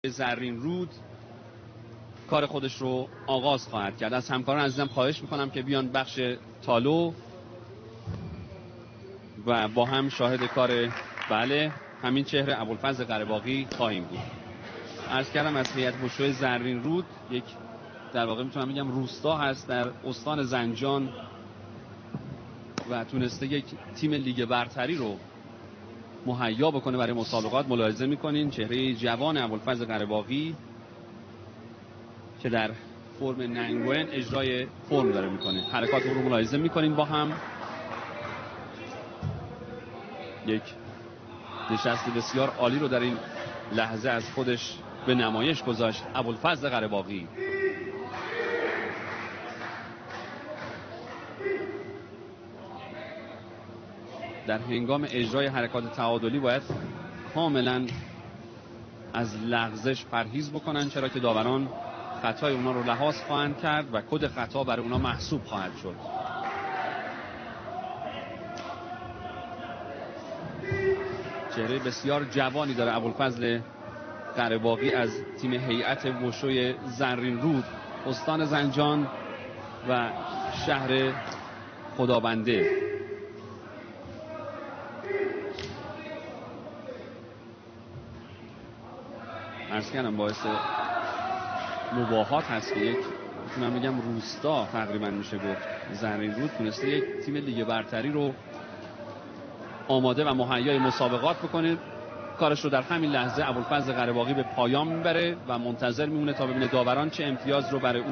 زرین رود کار خودش رو آغاز خواهد کرد. از همکاران عزیزم خواهش میکنم که بیان بخش تالو و با هم شاهد کار همین چهره ابوالفضل قره‌باغی خواهیم بود. عرض کردم از هیئت مشروع زرین رود، یک در واقع میتونم بگم روستا هست در استان زنجان و تونسته یک تیم لیگ برتری رو مهیا بکنه برای مسابقات. ملاحظه میکنین چهره جوان ابوالفضل قره‌باغی که در فرم ننگوئن اجرای فرم داره میکنه. حرکات رو ملاحظه میکنین با هم. یک نشست بسیار عالی رو در این لحظه از خودش به نمایش گذاشت ابوالفضل قره‌باغی. در هنگام اجرای حرکات تعادلی باید کاملا از لغزش پرهیز بکنن، چرا که داوران خطای اونا رو لحاظ خواهند کرد و کد خطا برای اونا محسوب خواهد شد. چهره بسیار جوانی داره ابوالفضل قره‌باغی از تیم هیئت وشوی زرین رود استان زنجان و شهر خدابنده. عرض کردم باعث مباهات هست که یک میتونم بگم روستا تقریبا میشه گفت زرین رود تونسته یک تیم لیگ برتری رو آماده و مهیای مسابقات بکنه. کارش رو در همین لحظه ابوالفضل قره‌باغی به پایان میبره و منتظر میمونه تا ببینه داوران چه امتیاز رو برای اون